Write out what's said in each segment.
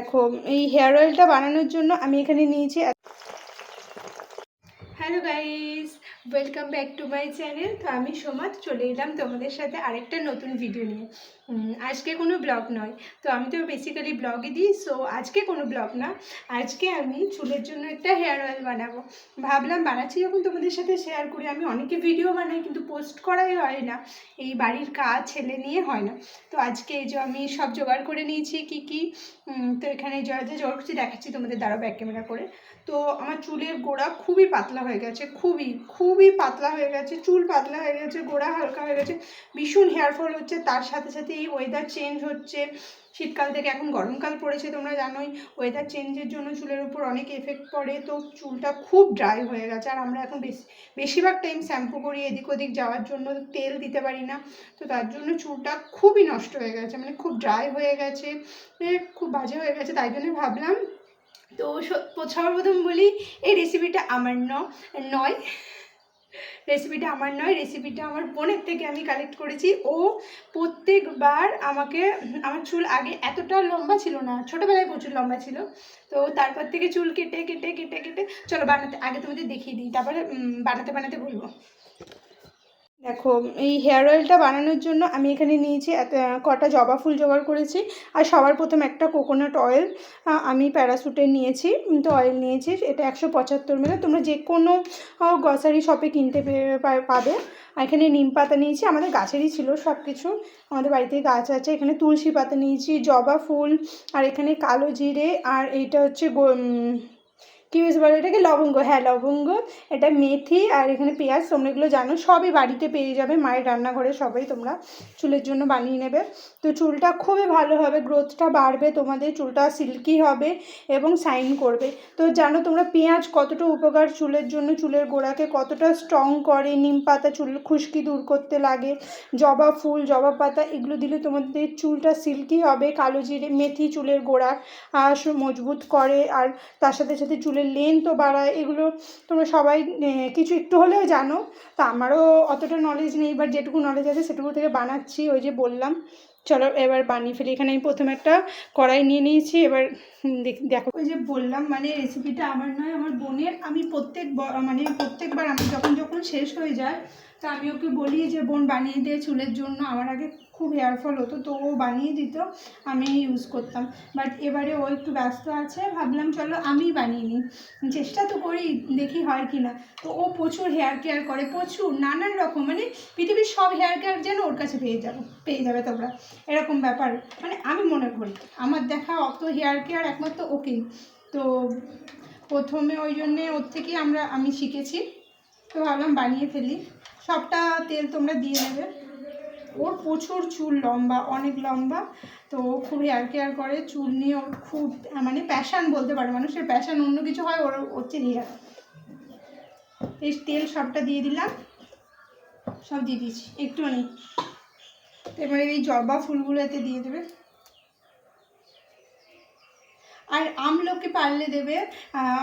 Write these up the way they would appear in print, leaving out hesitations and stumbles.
দেখো এই হেয়ার অয়েলটা বানানোর জন্য আমি এখানে নিয়েছি। Hello guys, welcome back to my channel. তো আমি সোমাত চলে এলাম তোমাদের সাথে আরেকটা নতুন ভিডিও নিয়ে। আজকে কোনো ব্লগ নয়, তো আমি তো বেসিক্যালি ব্লগই দিই। সো আজকে কোনো ব্লগ না, আজকে আমি চুলের জন্য একটা হেয়ার অয়েল বানাবো। ভাবলাম বানাচ্ছি যখন তোমাদের সাথে শেয়ার করি। আমি অনেকে ভিডিও বানাই কিন্তু পোস্ট করাই হয় না, এই বাড়ির কাজ ছেলে নিয়ে হয় না। তো আজকে এই যে আমি সব জোগাড় করে নিয়েছি কি তো এখানে যা যা জোগাড় করছি দেখাচ্ছি তোমাদের, দাঁড়াও ব্যাক ক্যামেরা করে। তো আমার চুলের গোড়া খুবই পাতলা হয়ে গেছে, খুবই পাতলা হয়ে গেছে, চুল পাতলা হয়ে গেছে, গোড়া হালকা হয়ে গেছে, ভীষণ হেয়ারফল হচ্ছে। তার সাথে সাথে এই ওয়েদার চেঞ্জ হচ্ছে, শীতকাল থেকে এখন গরমকাল পড়েছে, তোমরা জানোই ওয়েদার চেঞ্জের জন্য চুলের উপর অনেক এফেক্ট পড়ে। তো চুলটা খুব ড্রাই হয়ে গেছে, আর আমরা এখন বেশিরভাগ টাইম শ্যাম্পু করি এদিক ওদিক যাওয়ার জন্য, তেল দিতে পারি না। তো তার জন্য চুলটা খুবই নষ্ট হয়ে গেছে, মানে খুব ড্রাই হয়ে গেছে, খুব বাজে হয়ে গেছে। তাই জন্য ভাবলাম, তো সর্বপ্রথম বলি এই রেসিপিটা আমার নয় রেসিপিটা আমার বোনের থেকে আমি কালেক্ট করেছি। ও প্রত্যেকবার আমাকে, আমার চুল আগে এতটা লম্বা ছিল না, ছোটোবেলায় প্রচুর লম্বা ছিল, তো তারপর থেকে চুল কেটে কেটে কেটে কেটে চলো বানাতে, আগে তোমাদের দেখিয়ে দিই, তারপরে বানাতে বানাতে বলবো। দেখো এই হেয়ার অয়েলটা বানানোর জন্য আমি এখানে নিয়েছি কটা জবা ফুল জোগাড় করেছি। আর সবার প্রথম একটা কোকোনাট অয়েল, আমি প্যারাশুটের নিয়েছি, তো অয়েল নিয়েছি, এটা 175 ml, তোমরা যে কোনো গ্রসারি শপে কিনতে পাবে। আর এখানে নিম পাতা নিয়েছি, আমাদের গাছেরই ছিল সব কিছু, আমাদের বাড়িতে গাছ আছে। এখানে তুলসী পাতা নিয়েছি, জবা ফুল, আর এখানে কালো জিরে, আর এইটা হচ্ছে কী বেশ বলে এটাকে, লবঙ্গ, হ্যাঁ লবঙ্গ, এটা মেথি, আর এখানে পেঁয়াজ। তোমরা এগুলো জানো, সবই বাড়িতে পেয়ে যাবে, মায়ের রান্নাঘরে সবাই তোমরা চুলের জন্য বানিয়ে নেবে। তো চুলটা খুবই ভালো হবে, গ্রোথটা বাড়বে, তোমাদের চুলটা সিল্কি হবে এবং শাইন করবে। তো জানো তোমরা পেঁয়াজ কতটা উপকার চুলের জন্য, চুলের গোড়াকে কতটা স্ট্রং করে, নিম পাতা চুল খুশকি দূর করতে লাগে, জবা ফুল, জবা পাতা, এগুলো দিলে তোমাদের চুলটা সিল্কি হবে। কালো জিরে, মেথি চুলের গোড়া মজবুত করে, আর তার সাথে সাথে চুলের লেন্থও বাড়ায়। এগুলো তোমরা সবাই কিছু একটু হলেও জানো, তা আমারও অতটা নলেজ নেই, বাট যেটুকু নলেজ আছে সেটুকু থেকে বানাচ্ছি, ওই যে বললাম। চলো এবার বানিয়ে ফেলি। এখানে আমি প্রথমে একটা কড়াই নিয়ে নিয়েছি, এবার দেখো, ওই যে বললাম মানে রেসিপিটা আমার নয়, আমার বোনের। আমি প্রত্যেকবার আমি যখন শেষ হয়ে যায়, তা আমি ওকে বলি যে বোন বানিয়ে দে চুলের জন্য। আমার আগে খুব হেয়ারফল হতো, তো ও বানিয়ে দিত, আমি ইউজ করতাম। বাট এবারে ও একটু ব্যস্ত আছে, ভাবলাম চলো আমি বানিয়ে নিই, চেষ্টা তো করি, দেখি হয় কি না। তো ও প্রচুর হেয়ার কেয়ার করে, প্রচুর নানান রকম, মানে পৃথিবীর সব হেয়ার কেয়ার যেন ওর কাছে পেয়ে যাবে তোমরা, এরকম ব্যাপার। মানে আমি মনে করি আমার দেখা অত হেয়ার কেয়ার একমাত্র ওকেই। তো প্রথমে ওই জন্যে ওর থেকেই আমি শিখেছি। তো ভাবলাম বানিয়ে ফেলি, সবটা তেল তোমরা দিয়ে নেবে। ওর প্রচুর চুল লম্বা, অনেক লম্বা, তো ও খুব হেয়ার কেয়ার করে, চুল নিয়ে ওর খুব মানে প্যাশান বলতে পারে, মানুষের প্যাশান অন্য কিছু হয়, ওর হচ্ছে হেয়ার। এই তেল সবটা দিয়ে দিলাম, সব দিয়ে দিয়েছি একটুখানি। এবারে এই জবা ফুলগুলো এতে দিয়ে দেবে, আর আমলকি পারলে দেবে,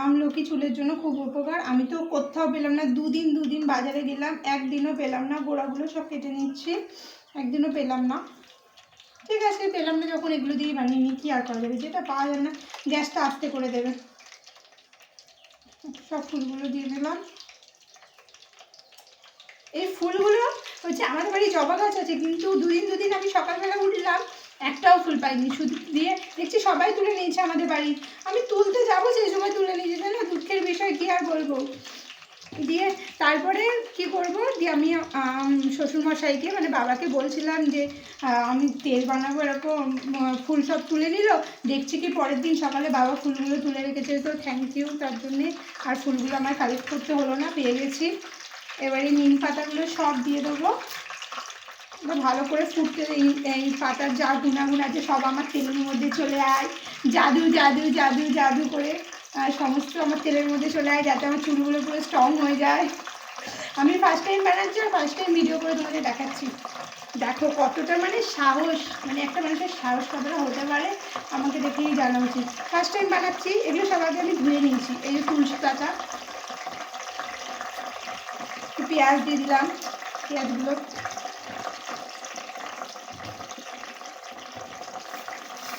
আমলকি চুলের জন্য খুব উপকার। আমি তো কোথাও পেলাম না, দুদিন বাজারে গেলাম, একদিনও পেলাম না, গোড়াগুলো সব কেটে নিচ্ছি, একদিনও পেলাম না। ঠিক আছে, পেলাম না যখন এগুলো দিয়ে বানিয়ে নিই, কী আর করা যাবে, যেটা পাওয়া যায় না গ্যাসটা আস্তে করে দেবে। সব ফুলগুলো দিয়ে দিলাম। এই ফুলগুলো হচ্ছে আমাদের বাড়ি জবা গাছ আছে, কিন্তু দুদিন আমি সকালবেলা উঠলাম, একটাও ফুল পাইনি, শুধু দিয়ে দেখছি সবাই তুলে নিয়েছে আমাদের বাড়ি। আমি তুলতে যাবো, সেই সময় তুলে নিয়েছে, তাই না, দুঃখের বিষয়, কী আর বলবো। দিয়ে তারপরে কি করব, দিয়ে আমি শ্বশুরমশাইকে মানে বাবাকে বলছিলাম যে আমি তেল বানাবো, এরকম ফুল সব তুলে নিল। দেখছি কি পরের দিন সকালে বাবা ফুলগুলো তুলে রেখেছে, তো থ্যাংক ইউ তার জন্যে। আর ফুলগুলো আমার কালেক্ট করতে হলো না, পেয়ে গেছি। এবারে নিম পাতাগুলো সব দিয়ে দেবো, ভালো করে ফুটতে। এই পাতার যা গুণাগুণ আছে সব আমার তেলের মধ্যে চলে আয়, জাদু জাদু জাদু জাদু করে সমস্ত আমার তেলের মধ্যে চলে আয়, যাতে আমার চুলগুলো পুরো স্ট্রং হয়ে যায়। আমি ফার্স্ট টাইম বানাচ্ছি, আর ফার্স্ট টাইম ভিডিও করে তোমাদের দেখাচ্ছি। দেখো কতটা মানে সাহস, মানে একটা মানুষের সাহস কতটা হতে পারে, আমাকে দেখেই জানা উচিত। ফার্স্ট টাইম বানাচ্ছি, এগুলো সব আগে আমি ধুয়ে নিয়েছি। এই যে তুলসী পাতা, পেঁয়াজ দিয়ে দিলাম, পেঁয়াজগুলো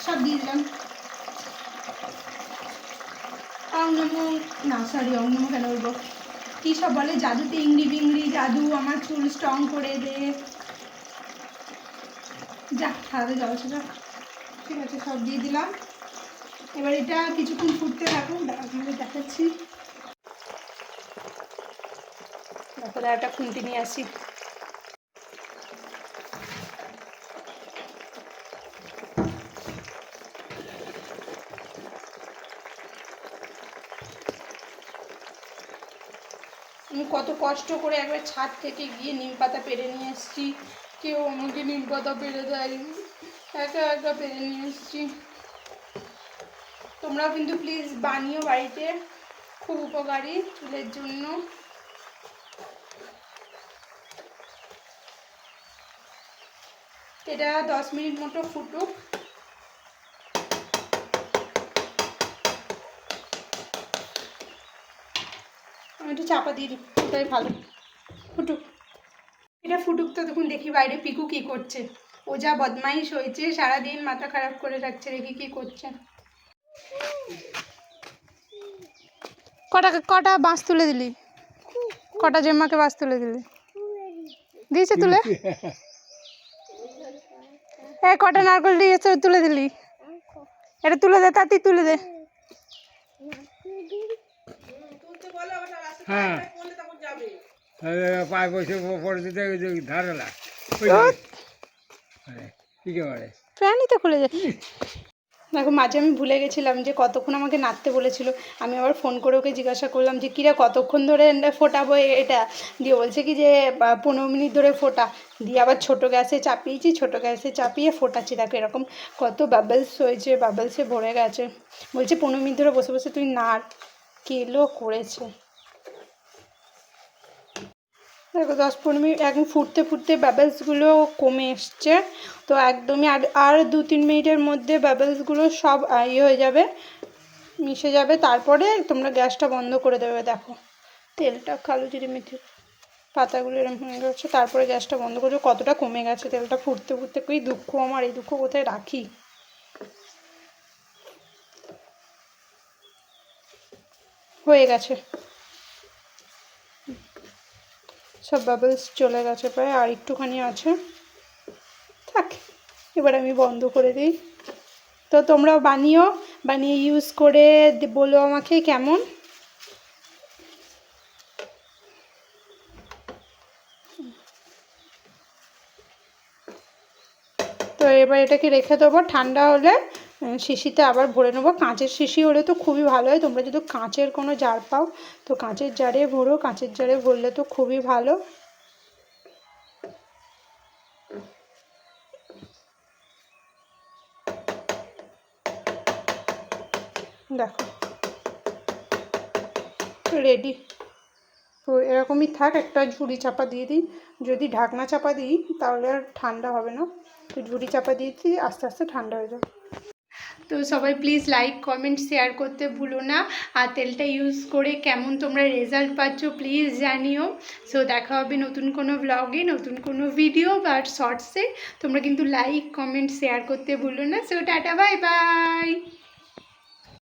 সব দিয়ে দিলাম। অং নমো, না সরি অং নমো কেন বলবো, কী সব বলে জাদুতে ইংড়ি বিংড়ি জাদু, আমার চুল স্ট্রং করে দে, যা হাতে যাও সেটা। ঠিক আছে, সব দিয়ে দিলাম। এবার এটা কিছুক্ষণ ফুটতে থাকুক, আপনাদের দেখাচ্ছি। দেখো একটা খুন্তি নিয়ে আসি। আমি কত কষ্ট করে একবার ছাদ থেকে গিয়ে নিম পাতা পেরে নিয়ে এসেছি, কেউ আমাকে নিম পাতা পেরে দেয়নি, একা একা পেরে নিয়ে এসেছি। তোমরাও কিন্তু প্লিজ বানিও বাড়িতে, খুব উপকারী চুলের জন্য। এটা 10 মিনিট মতো ফুটুক। আমি একটু চাপা দিয়ে দিই, ওটাই ভালো, ফুটুক। এটা ফুটুক তো তখন দেখি বাইরে পিকু কি করছে। ও যা বদমাইশ হয়েছে, সারাদিন মাথা খারাপ করে রাখছে, দেখি কি করছে। কটা বাঁশ তুলে দিলি? কটা জেম্মাকে বাঁশ তুলে দিলি? দিয়েছে তুলে? কটা নারকেল দিয়েছে তুলে দিলি? এটা তুলে দে, তাড়াতাড়ি তুলে দে। হ্যাঁ, পায়ে বসে পড়ে দিতে ধারে লাগ প্রাণই তো খুলে যায়। দেখো মাঝে আমি ভুলে গেছিলাম যে কতক্ষণ আমাকে নাড়তে বলেছিল। আমি আবার ফোন করে ওকে জিজ্ঞাসা করলাম যে কিরা কতক্ষণ ধরে ফোটাবো এটা, দিয়ে বলছে কি যে 15 মিনিট ধরে ফোটা। দিয়ে আবার ছোটো গ্যাসে চাপিয়েছি, ছোটো গ্যাসে চাপিয়ে ফোটাচ্ছি। দেখো এরকম কত বাবলস হয়েছে, বাবলসে ভরে গেছে। বলছে 15 মিনিট ধরে বসে বসে তুই নাড়, কেলো করেছে। দেখো 10-15 মিনিট এখন ফুটতে ফুটতে বাবলসগুলো কমে এসছে। তো একদমই আর 2-3 মিনিটের মধ্যে বাবলসগুলো সব ইয়ে হয়ে যাবে, মিশে যাবে। তারপরে তোমরা গ্যাসটা বন্ধ করে দেবে। দেখো তেলটা কালো জিরে মেথি পাতাগুলো এরকম হয়ে গেছে, তারপরে গ্যাসটা বন্ধ করছো। কতটা কমে গেছে তেলটা ফুটতে ফুটতে। কী দুঃখ আমার, এই দুঃখ কোথায় রাখি। হয়ে গেছে, সব বাবলস চলে গেছে প্রায়, আর একটুখানি আছে, থাক। এবার আমি বন্ধ করে দিই। তো তোমরাও বানিয়ে ইউজ করে বলো আমাকে কেমন। তো এবার এটাকে রেখে দেবো, ঠান্ডা হলে শিশিতে আবার ভরে নেবো। কাঁচের শিশি হলে তো খুবই ভালো হয়। তোমরা যদি কাঁচের কোনো জার পাও তো কাঁচের জারে ভরো, কাঁচের জারে ভরলে তো খুবই ভালো। দেখো রেডি। তো এরকমই থাক, একটা ঝুড়ি চাপা দিয়ে দিই। যদি ঢাকনা চাপা দিই তাহলে আর ঠান্ডা হবে না, তো ঝুড়ি চাপা দিয়ে দিই, আস্তে আস্তে ঠান্ডা হয়ে যাবে। তো সবাই প্লিজ লাইক কমেন্ট শেয়ার করতে ভুলো না। আর তেলটা ইউজ করে কেমন তোমরা রেজাল্ট পাচ্ছ প্লিজ জানিও। সো দেখা হবে নতুন কোনো ব্লগে, নতুন কোনো ভিডিও বা শর্টসে। তোমরা কিন্তু লাইক কমেন্ট শেয়ার করতে ভুলো না। So tata, bye bye.